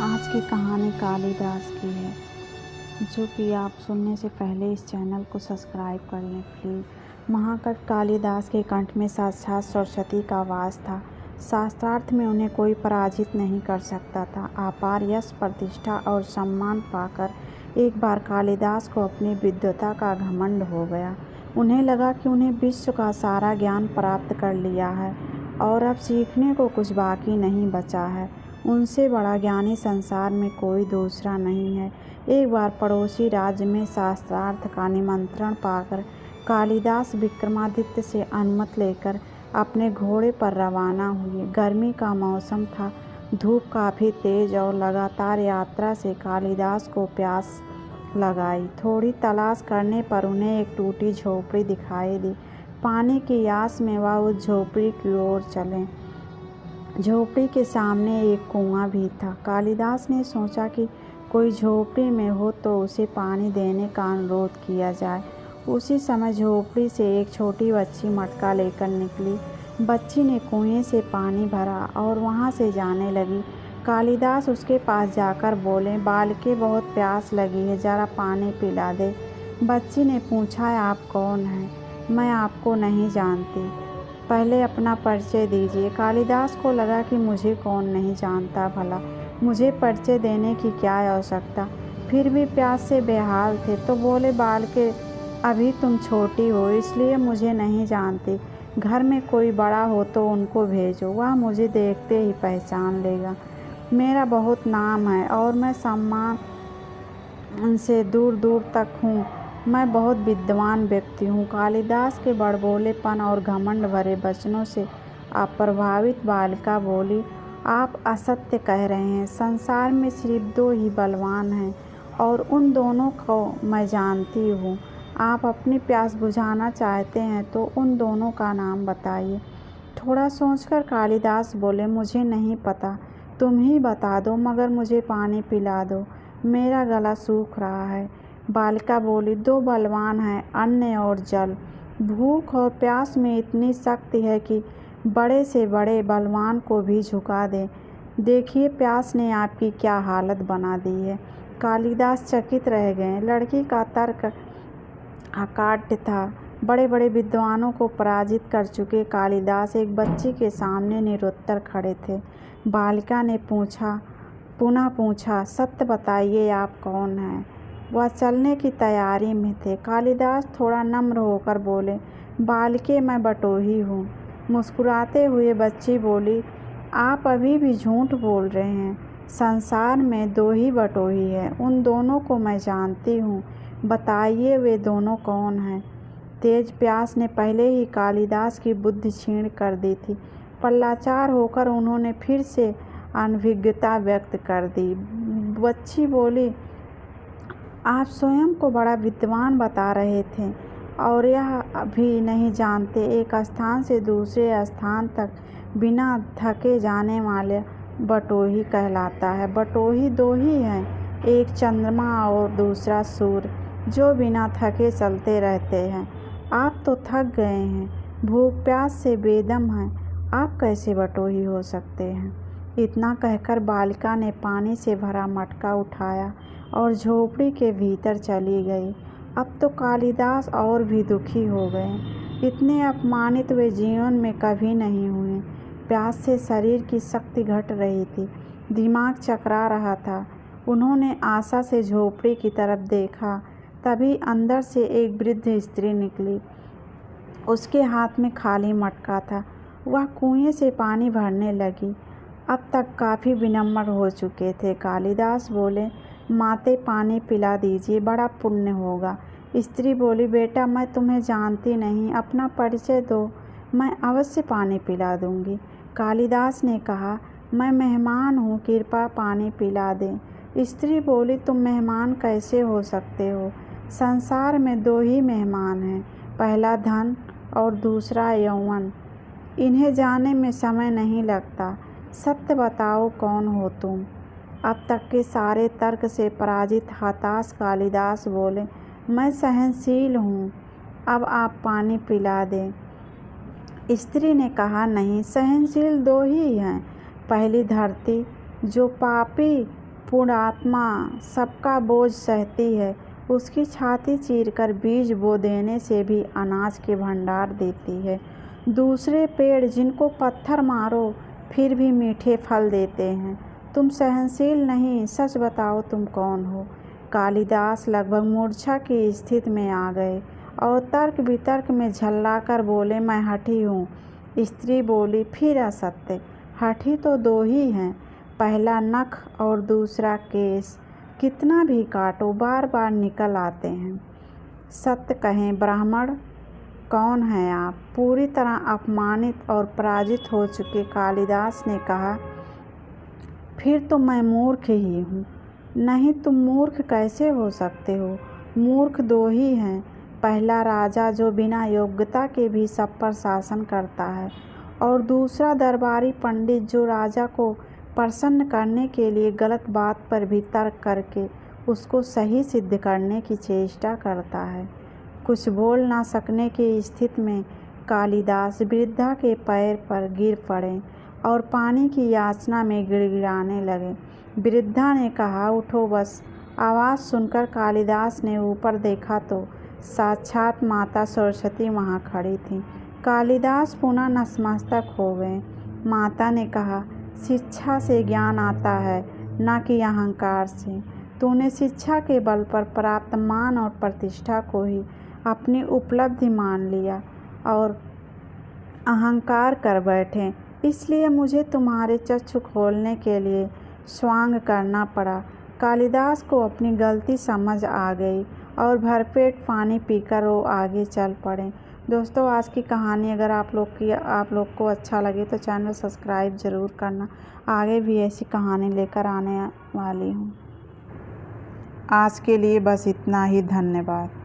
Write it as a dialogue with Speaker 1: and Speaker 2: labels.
Speaker 1: आज की कहानी कालिदास की है, जो कि आप सुनने से पहले इस चैनल को सब्सक्राइब कर लें प्लीज़। महाकवि कालिदास के कंठ में साक्षात सरस्वती का वास था। शास्त्रार्थ में उन्हें कोई पराजित नहीं कर सकता था। अपार यश, प्रतिष्ठा और सम्मान पाकर एक बार कालिदास को अपनी विद्वता का घमंड हो गया। उन्हें लगा कि उन्हें विश्व का सारा ज्ञान प्राप्त कर लिया है और अब सीखने को कुछ बाकी नहीं बचा है। उनसे बड़ा ज्ञानी संसार में कोई दूसरा नहीं है। एक बार पड़ोसी राज्य में शास्त्रार्थ का निमंत्रण पाकर कालिदास विक्रमादित्य से अनुमति लेकर अपने घोड़े पर रवाना हुए। गर्मी का मौसम था, धूप काफ़ी तेज और लगातार यात्रा से कालिदास को प्यास लगाई। थोड़ी तलाश करने पर उन्हें एक टूटी झोपड़ी दिखाई दी। पानी की आस में वह उस झोपड़ी की ओर चले। झोपड़ी के सामने एक कुआं भी था। कालिदास ने सोचा कि कोई झोपड़ी में हो तो उसे पानी देने का अनुरोध किया जाए। उसी समय झोपड़ी से एक छोटी बच्ची मटका लेकर निकली। बच्ची ने कुएं से पानी भरा और वहां से जाने लगी। कालिदास उसके पास जाकर बोले, बालके, बहुत प्यास लगी है, ज़रा पानी पिला दे। बच्ची ने पूछा, आप कौन हैं? मैं आपको नहीं जानती, पहले अपना परिचय दीजिए। कालिदास को लगा कि मुझे कौन नहीं जानता भला, मुझे परिचय देने की क्या आवश्यकता। फिर भी प्यास से बेहाल थे तो बोले, बालके, अभी तुम छोटी हो इसलिए मुझे नहीं जानती। घर में कोई बड़ा हो तो उनको भेजो, वह मुझे देखते ही पहचान लेगा। मेरा बहुत नाम है और मैं सम्मान से दूर दूर तक हूँ। मैं बहुत विद्वान व्यक्ति हूँ। कालिदास के बड़बोलेपन और घमंड भरे वचनों से अप्रभावित बालिका बोली, आप असत्य कह रहे हैं। संसार में सिर्फ दो ही बलवान हैं और उन दोनों को मैं जानती हूँ। आप अपनी प्यास बुझाना चाहते हैं तो उन दोनों का नाम बताइए। थोड़ा सोचकर कालिदास बोले, मुझे नहीं पता, तुम ही बता दो, मगर मुझे पानी पिला दो, मेरा गला सूख रहा है। बालिका बोली, दो बलवान हैं, अन्न और जल। भूख और प्यास में इतनी शक्ति है कि बड़े से बड़े बलवान को भी झुका दे। देखिए प्यास ने आपकी क्या हालत बना दी है। कालिदास चकित रह गए। लड़की का तर्क अकाट्य था। बड़े बड़े विद्वानों को पराजित कर चुके कालिदास एक बच्ची के सामने निरुत्तर खड़े थे। बालिका ने पुनः पूछा, सत्य बताइए, आप कौन हैं? वह चलने की तैयारी में थे। कालिदास थोड़ा नम्र होकर बोले, बालिके, मैं बटोही हूँ। मुस्कुराते हुए बच्ची बोली, आप अभी भी झूठ बोल रहे हैं। संसार में दो ही बटोही हैं, उन दोनों को मैं जानती हूँ। बताइए वे दोनों कौन हैं? तेज प्यास ने पहले ही कालिदास की बुद्धि क्षीण कर दी थी, पर लाचार होकर उन्होंने फिर से अनभिज्ञता व्यक्त कर दी। बच्ची बोली, आप स्वयं को बड़ा विद्वान बता रहे थे और यह भी नहीं जानते एक स्थान से दूसरे स्थान तक बिना थके जाने वाले बटोही कहलाता है। बटोही दो ही हैं, एक चंद्रमा और दूसरा सूर्य, जो बिना थके चलते रहते हैं। आप तो थक गए हैं, भूख प्यास से बेदम हैं, आप कैसे बटोही हो सकते हैं? इतना कहकर बालिका ने पानी से भरा मटका उठाया और झोपड़ी के भीतर चली गई। अब तो कालिदास और भी दुखी हो गए। इतने अपमानित वे जीवन में कभी नहीं हुए। प्यास से शरीर की शक्ति घट रही थी, दिमाग चकरा रहा था। उन्होंने आशा से झोपड़ी की तरफ देखा, तभी अंदर से एक वृद्ध स्त्री निकली। उसके हाथ में खाली मटका था। वह कुएं से पानी भरने लगी। अब तक काफ़ी विनम्र हो चुके थे। कालिदास बोले, माते, पानी पिला दीजिए, बड़ा पुण्य होगा। स्त्री बोली, बेटा, मैं तुम्हें जानती नहीं, अपना परिचय दो, मैं अवश्य पानी पिला दूंगी। कालिदास ने कहा, मैं मेहमान हूँ, कृपया पानी पिला दें। स्त्री बोली, तुम मेहमान कैसे हो सकते हो? संसार में दो ही मेहमान हैं, पहला धन और दूसरा यौवन। इन्हें जाने में समय नहीं लगता। सत्य बताओ, कौन हो तुम? अब तक के सारे तर्क से पराजित हताश कालिदास बोले, मैं सहनशील हूँ, अब आप पानी पिला दें। स्त्री ने कहा, नहीं, सहनशील दो ही हैं, पहली धरती, जो पापी पुण्यात्मा सबका बोझ सहती है, उसकी छाती चीरकर बीज बो देने से भी अनाज के भंडार देती है। दूसरे पेड़ जिनको पत्थर मारो फिर भी मीठे फल देते हैं। तुम सहनशील नहीं, सच बताओ तुम कौन हो। कालिदास लगभग मूर्छा की स्थिति में आ गए और तर्क वितर्क में झल्लाकर बोले, मैं हठी हूँ। स्त्री बोली, फिर असत्य। हठी तो दो ही हैं, पहला नख और दूसरा केस। कितना भी काटो बार बार निकल आते हैं। सत्य कहें ब्राह्मण, कौन हैं आप? पूरी तरह अपमानित और पराजित हो चुके कालिदास ने कहा, फिर तो मैं मूर्ख ही हूँ। नहीं, तुम मूर्ख कैसे हो सकते हो? मूर्ख दो ही हैं, पहला राजा जो बिना योग्यता के भी सब पर शासन करता है, और दूसरा दरबारी पंडित जो राजा को प्रसन्न करने के लिए गलत बात पर भी तर्क करके उसको सही सिद्ध करने की चेष्टा करता है। कुछ बोल ना सकने की स्थिति में कालिदास वृद्धा के पैर पर गिर पड़े और पानी की याचना में गिड़गिड़ाने लगे। वृद्धा ने कहा, उठो बस। आवाज़ सुनकर कालिदास ने ऊपर देखा तो साक्षात माता सरस्वती वहाँ खड़ी थीं। कालिदास पुनः नतमस्तक हो गए। माता ने कहा, शिक्षा से ज्ञान आता है, न कि अहंकार से। तूने शिक्षा के बल पर प्राप्त मान और प्रतिष्ठा को ही अपनी उपलब्धि मान लिया और अहंकार कर बैठे, इसलिए मुझे तुम्हारे चक्षु खोलने के लिए स्वांग करना पड़ा। कालिदास को अपनी गलती समझ आ गई और भरपेट पानी पीकर वो आगे चल पड़े। दोस्तों, आज की कहानी अगर आप लोग को अच्छा लगे तो चैनल सब्सक्राइब ज़रूर करना। आगे भी ऐसी कहानी लेकर आने वाली हूँ। आज के लिए बस इतना ही। धन्यवाद।